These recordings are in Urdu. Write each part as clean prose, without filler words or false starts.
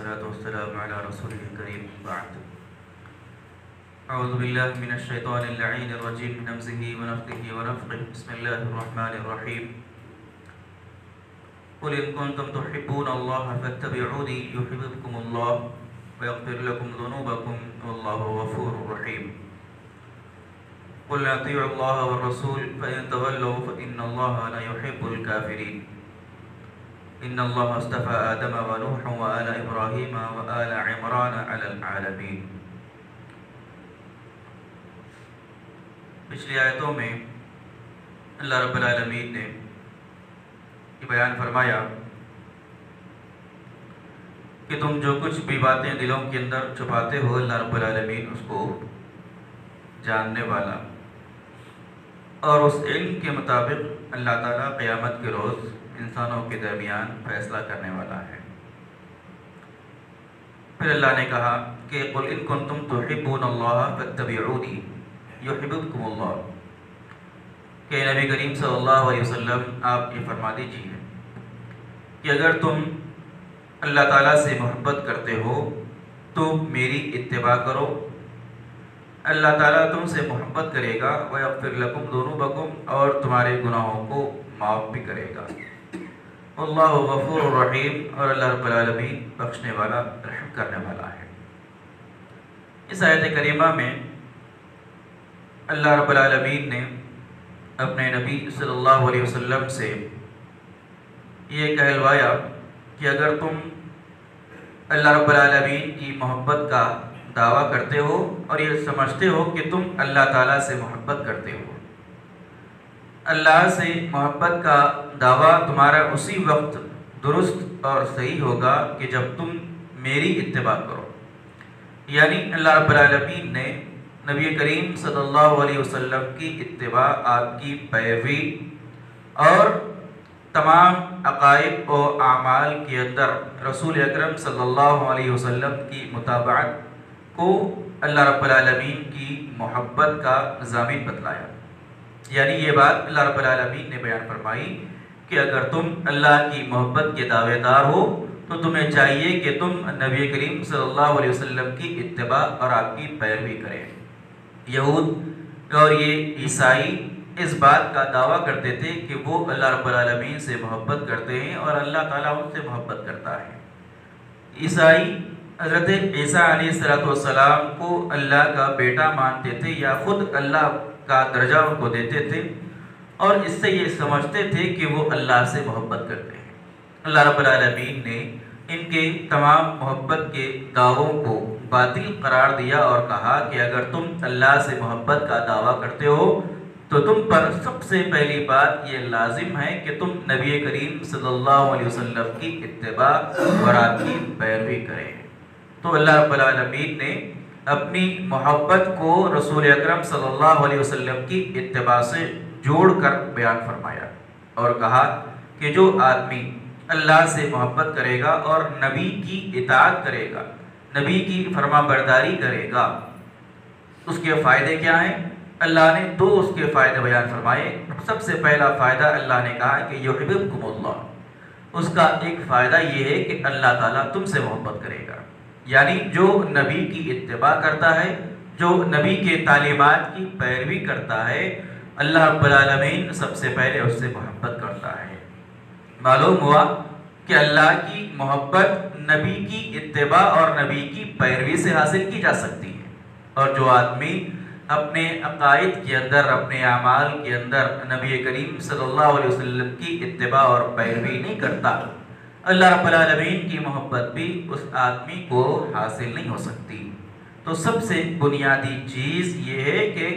والصلاة والسلام على رسوله الكريم بعد. أعوذ بالله من الشيطان اللعين الرجيم من همزه ونفخه ونفخه. بسم الله الرحمن الرحيم. قل إن كنتم تحبون الله فاتبعوني يحببكم الله ويغفر لكم ذنوبكم والله غفور رحيم. قل أطيعوا الله والرسول فإن تولوا فإن الله لا يحب الكافرين. إن الله اصطفى آدم ونوح وآل إبراهيم وآل عمران على العالمين. پچھلی آیتوں میں اللہ رب العالمین نے یہ بیان فرمایا کہ تم جو کچھ بھی باتیں دلوں کے اندر چھپاتے ہو اللہ رب العالمین اس کو جاننے والا، اور اس علم کے مطابق اللہ تعالیٰ قیامت کے روز انسانوں کے درمیان فیصلہ کرنے والا ہے. پھر اللہ نے کہا کہ قل ان کنتم تحبون اللہ فاتبعونی یحببکم اللہ، کہ نبی کریم صلی اللہ علیہ وسلم آپ یہ فرما دیجیے کہ اگر تم اللہ تعالیٰ سے محبت کرتے ہو تو میری اتباع کرو، اللہ تعالیٰ تم سے محبت کرے گا وَيَغْفِرْ لَكُمْ ذُنُوبَكُمْ، اور تمہارے گناہوں کو معاف بھی کرے گا. اللہ غفور الرحیم، اور اللہ رب العالمین بخشنے والا رحم کرنے والا ہے. اس آیت کریمہ میں اللہ رب العالمین نے اپنے نبی صلی اللہ علیہ وسلم سے یہ کہلوایا کہ اگر تم اللہ رب العالمین کی محبت کا دعویٰ کرتے ہو اور یہ سمجھتے ہو کہ تم اللہ تعالیٰ سے محبت کرتے ہو، اللہ سے محبت کا دعویٰ تمہارا اسی وقت درست اور صحیح ہوگا کہ جب تم میری اتباع کرو. یعنی اللہ رب العالمین نے نبی کریم صلی اللہ علیہ وسلم کی اتباع، آپ کی پیروی اور تمام عقائد و اعمال کے اندر رسول اکرم صلی اللہ علیہ وسلم کی متابعت کو اللہ رب العالمین کی محبت کا ضامن بتلایا. یعنی یہ بات اللہ رب العالمین نے بیان فرمائی کہ اگر تم اللہ کی محبت کے دعوے دار ہو تو تمہیں چاہیے کہ تم نبی کریم صلی اللہ علیہ وسلم کی اتباع اور آپ کی پیروی کریں. یہود اور یہ عیسائی اس بات کا دعویٰ کرتے تھے کہ وہ اللہ رب العالمین سے محبت کرتے ہیں اور اللہ تعالیٰ ان سے محبت کرتا ہے. عیسائی حضرت عیسیٰ علیہ السلام کو اللہ کا بیٹا مانتے تھے یا خود اللہ کا درجہ ان کو دیتے تھے، اور اس سے یہ سمجھتے تھے کہ وہ اللہ سے محبت کرتے ہیں. اللہ رب العالمین نے ان کے تمام محبت کے دعووں کو باطل قرار دیا اور کہا کہ اگر تم اللہ سے محبت کا دعویٰ کرتے ہو تو تم پر سب سے پہلی بات یہ لازم ہے کہ تم نبی کریم صلی اللہ علیہ وسلم کی اتباع اور آپ کی پیروی کریں. تو اللہ رب العالمین نے اپنی محبت کو رسول اکرم صلی اللہ علیہ وسلم کی اتباع سے جوڑ کر بیان فرمایا اور کہا کہ جو آدمی اللہ سے محبت کرے گا اور نبی کی اطاعت کرے گا، نبی کی فرما برداری کرے گا، اس کے فائدے کیا ہیں؟ اللہ نے دو اس کے فائدے بیان فرمائے. سب سے پہلا فائدہ اللہ نے کہا کہ یحببکم اللہ، اس کا ایک فائدہ یہ ہے کہ اللہ تعالیٰ تم سے محبت کرے گا. یعنی جو نبی کی اتباع کرتا ہے، جو نبی کے تعلیمات کی پیروی کرتا ہے، اللہ رب العالمین سب سے پہلے اس سے محبت کرتا ہے. معلوم ہوا کہ اللہ کی محبت نبی کی اتباع اور نبی کی پیروی سے حاصل کی جا سکتی ہے. اور جو آدمی اپنے عقائد کے اندر، اپنے اعمال کے اندر نبی کریم صلی اللہ علیہ وسلم کی اتباع اور پیروی نہیں کرتا، اللہ رب العالمین کی محبت بھی اس آدمی کو حاصل نہیں ہو سکتی. تو سب سے بنیادی چیز یہ ہے کہ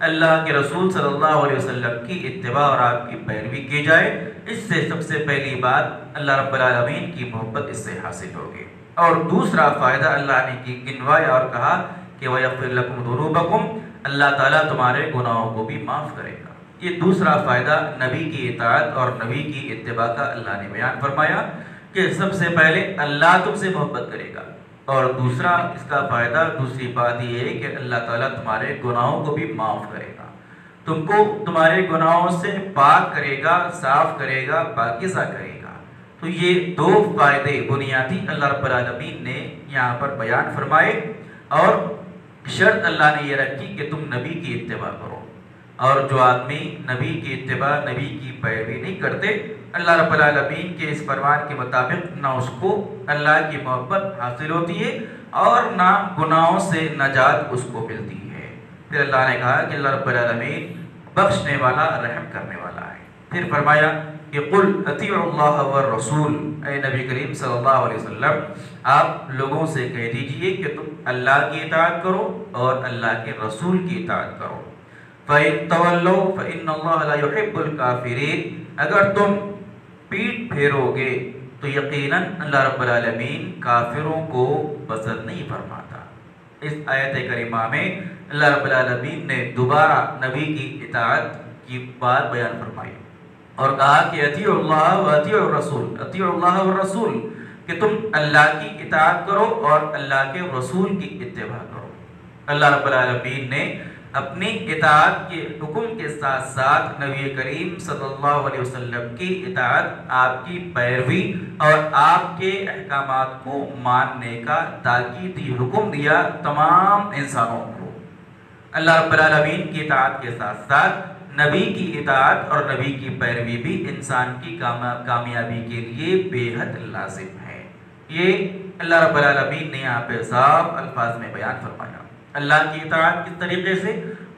اللہ کے رسول صلی اللہ علیہ وسلم کی اتباع اور آپ کی پیروی کی جائے. اس سے سب سے پہلی بات اللہ رب العالمین کی محبت اس سے حاصل ہوگی. اور دوسرا فائدہ اللہ نے گنوایا اور کہا کہ وَيَغْفِرْ لَكُمْ ذُنُوبَكُمْ، اللہ تعالیٰ تمہارے گناہوں کو بھی معاف کرے گا. یہ دوسرا فائدہ نبی کی اطاعت اور نبی کی اتباع کا اللہ نے بیان فرمایا کہ سب سے پہلے اللہ تم سے محبت کرے گا، اور دوسرا اس کا فائدہ، دوسری بات یہ ہے کہ اللہ تعالیٰ تمہارے گناہوں کو بھی معاف کرے گا، تم کو تمہارے گناہوں سے پاک کرے گا، صاف کرے گا، پاکیزہ کرے گا. تو یہ دو فائدے بنیادی اللہ رب العالمین نے یہاں پر بیان فرمائے، اور شرط اللہ نے یہ رکھی کہ تم نبی کی اتباع کرو، اور جو آدمی نبی کی اتباع، نبی کی پیروی نہیں کرتے، اللہ رب العالمین کے اس فرمان کے مطابق نہ اس کو اللہ کی محبت حاصل ہوتی ہے اور نہ گناہوں سے نجات اس کو ملتی ہے۔ پھر اللہ نے کہا کہ اللہ رب العالمین بخشنے والا، رحم کرنے والا ہے۔ پھر فرمایا کہ قل اطیعوا اللہ والرسول، اے نبی کریم صلی اللہ علیہ وسلم آپ لوگوں سے کہہ دیجئے کہ تم اللہ کی اطاعت کرو اور اللہ کے رسول کی اطاعت کرو۔ فَإِن تَوَلَّوْا فَإِنَّ اللَّهَ لَا يُحِبُّ الْكَافِرِينَ، اگر تم پیٹ پھیرو گے تو یقیناً اللہ رب العالمین کافروں کو پسند نہیں فرماتا۔ اس آیت کریمہ میں اللہ رب العالمین نے دوبارہ نبی کی اطاعت کی بات بیان فرمائی اور کہا کہ اطیعوا اللہ و اطیعوا الرسول، اطیعوا اللہ والرسول، کہ تم اللہ کی اطاعت کرو اور اللہ کے رسول کی اتباع کرو۔ اللہ رب العالمین نے اپنی اطاعت کے حکم کے ساتھ ساتھ نبی کریم صلی اللہ علیہ وسلم کی اطاعت، آپ کی پیروی اور آپ کے احکامات کو ماننے کا تاکیدی حکم دیا تمام انسانوں کو۔ اللہ رب العالمین کی اطاعت کے ساتھ ساتھ نبی کی اطاعت اور نبی کی پیروی بھی انسان کی کامیابی کے لیے بے حد لازم ہے۔ یہ اللہ رب العالمین نے یہاں پہ صاف الفاظ میں بیان فرمایا۔ اللہ کی اطاعت کس طریقے سے؟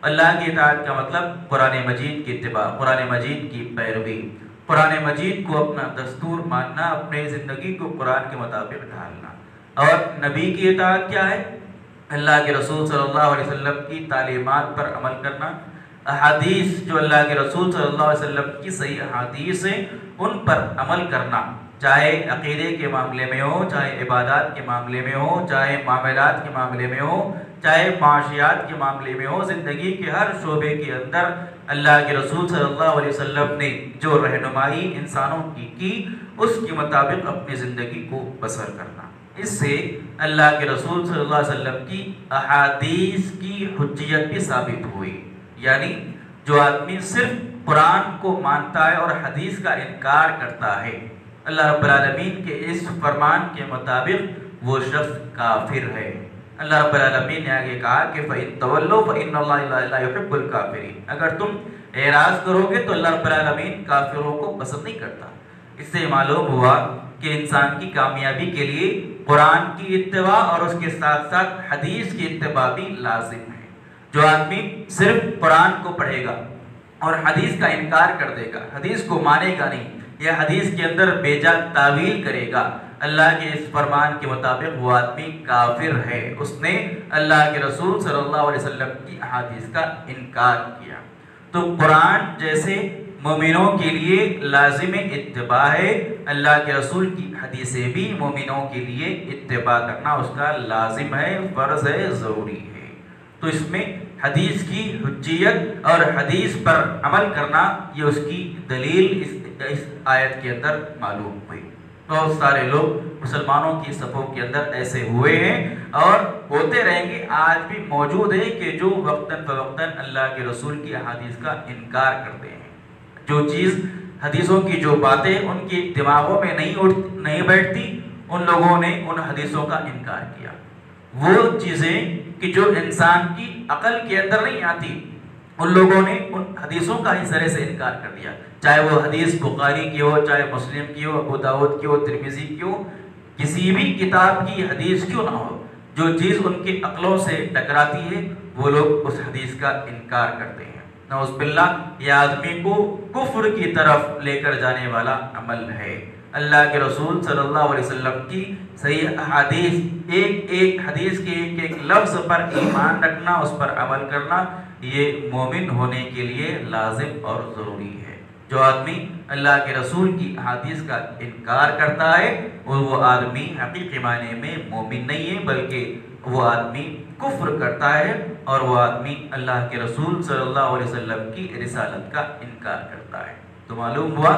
اللہ کی اطاعت کا مطلب قرآن مجید کی اتباع، قرآن مجید کی پیروی، قرآن مجید کو اپنا دستور ماننا، اپنے زندگی کو قرآن کے مطابق ڈھالنا۔ اور نبی کی اطاعت کیا ہے؟ اللہ کے رسول صلی اللہ علیہ وسلم کی تعلیمات پر عمل کرنا، احادیث جو اللہ کے رسول صلی اللہ علیہ وسلم کی صحیح احادیث ہیں ان پر عمل کرنا، چاہے عقیدے کے معاملے میں ہو، چاہے عبادات کے معاملے میں ہو، چاہے معاملات کے معاملے میں ہو، چاہے معاشیات کے معاملے میں ہو، زندگی کے ہر شعبے کے اندر اللہ کے رسول صلی اللہ علیہ وسلم نے جو رہنمائی انسانوں کی اس کے مطابق اپنی زندگی کو بسر کرنا۔ اس سے اللہ کے رسول صلی اللہ علیہ وسلم کی احادیث کی حجیت بھی ثابت ہوئی، یعنی جو آدمی صرف قرآن کو مانتا ہے اور حدیث کا انکار کرتا ہے، اللہ رب العالمین کے اس فرمان کے مطابق وہ شخص کافر ہے۔ اللہ رب العالمین نے آگے کہا کہ فَإِن تَوَلَّوْا فَإِنَّ اللَّهَ لَا يُحِبُّ الْكَافِرِينَ، اگر تم اعراض کرو گے تو اللہ رب العالمین کافروں کو پسند نہیں کرتا۔ اس سے معلوم ہوا کہ انسان کی کامیابی کے لیے قرآن کی اتباع اور اس کے ساتھ ساتھ حدیث کی اتباع بھی لازم ہے۔ جو آدمی صرف قرآن کو پڑھے گا اور حدیث کا انکار کر دے گا، حدیث کو مانے گا نہیں، یا حدیث کے اندر بے جا تعویل کرے گا، اللہ کے اس فرمان کے مطابق وہ آدمی کافر ہے، اس نے اللہ کے رسول صلی اللہ علیہ وسلم کی احادیث کا انکار کیا۔ تو قرآن جیسے مومنوں کے لیے لازم اتباع ہے، اللہ کے رسول کی حدیثیں بھی مومنوں کے لیے اتباع کرنا اس کا لازم ہے، فرض ہے، ضروری ہے۔ تو اس میں حدیث کی حجیت اور حدیث پر عمل کرنا یہ اس کی دلیل اس آیت کے اندر معلوم ہوئی۔ بہت سارے لوگ مسلمانوں کی صفوں کے اندر ایسے ہوئے ہیں اور ہوتے رہیں گے، آج بھی موجود ہے کہ جو وقتاً فوقتاً اللہ کے رسول کی احادیث کا انکار کرتے ہیں۔ جو چیز حدیثوں کی جو باتیں ان کی دماغوں میں نہیں بیٹھتی، ان لوگوں نے ان حدیثوں کا انکار کیا۔ وہ چیزیں کہ جو انسان کی عقل کے اندر نہیں آتی، ان لوگوں نے ان حدیثوں کا ہی سرے سے انکار کر دیا، چاہے وہ حدیث بخاری کی ہو، چاہے مسلم کی ہو، ابو داؤد کی ہو، ترمذی کی ہو، کسی بھی کتاب کی حدیث کیوں نہ ہو، جو چیز ان کی عقلوں سے ٹکراتی ہے وہ لوگ اس حدیث کا انکار کرتے ہیں۔ نعوذ باللہ، یہ آدمی کو کفر کی طرف لے کر جانے والا عمل ہے۔ اللہ کے رسول صلی اللہ علیہ وسلم کی صحیح احادیث، ایک ایک حدیث کے ایک ایک لفظ پر ایمان رکھنا، اس پر عمل کرنا، یہ مومن ہونے کے لیے لازم اور ضروری ہے۔ جو آدمی اللہ کے رسول کی احادیث کا انکار کرتا ہے وہ آدمی حقیقی معنی میں مومن نہیں ہے، بلکہ وہ آدمی کفر کرتا ہے اور وہ آدمی اللہ کے رسول صلی اللہ علیہ وسلم کی رسالت کا انکار کرتا ہے۔ تو معلوم ہوا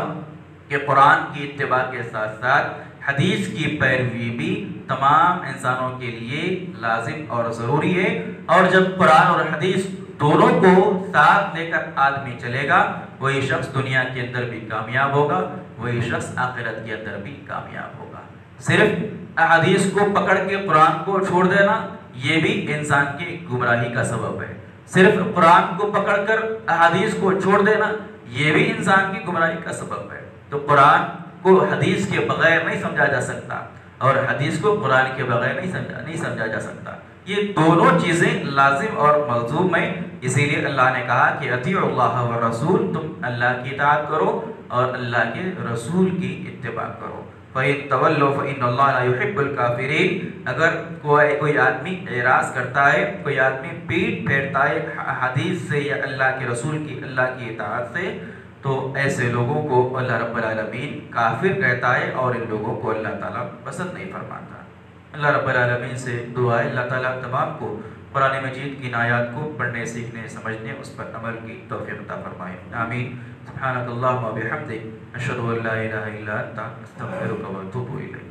کہ قرآن کی اتباع کے ساتھ ساتھ حدیث کی پیروی بھی تمام انسانوں کے لیے لازم اور ضروری ہے، اور جب قرآن اور حدیث دونوں کو ساتھ لے کر آدمی چلے گا وہی شخص دنیا کے اندر بھی کامیاب ہوگا، وہی شخص آخرت کے اندر بھی کامیاب ہوگا۔ صرف احادیث کو پکڑ کے قرآن کو چھوڑ دینا یہ بھی انسان کی گمراہی کا سبب ہے۔ صرف قرآن کو پکڑ کر احادیث کو چھوڑ دینا یہ بھی انسان کی گمراہی کا سبب ہے۔ تو قرآن کو حدیث کے بغیر نہیں سمجھا جا سکتا اور حدیث کو قرآن کے بغیر نہیں سمجھا جا سکتا۔ یہ دونوں چیزیں لازم اور ملزوم ہیں، اسی لیے اللہ نے کہا کہ اطیعوا اللہ والرسول، تم اللہ کی اطاعت کرو اور اللہ کے رسول کی اتباع کرو۔ فَإِن تَوَلَّوْا فَإِنَّ اللَّهَ لَا يُحِبُّ الْكَافِرِينَ، اگر کوئی آدمی اعراض کرتا ہے، کوئی آدمی پیٹ پھیرتا ہے حدیث سے یا اللہ کے رسول کی اطاعت سے، تو ایسے لوگوں کو اللہ رب العالمین کافر کہتا ہے اور ان لوگوں کو اللہ تعالیٰ پسند نہیں فرماتا۔ اللہ رب العالمین سے دعا ہے اللہ تعالیٰ تمام کو قرآن مجید کی آیات کو پڑھنے، سیکھنے، سمجھنے، اس پر عمل کی توفیق عطا فرمائے، آمین۔ سبحانک اللہم و بحمدک، اشہد ان لا الہ الا انت، استغفرک و اتوب الیک۔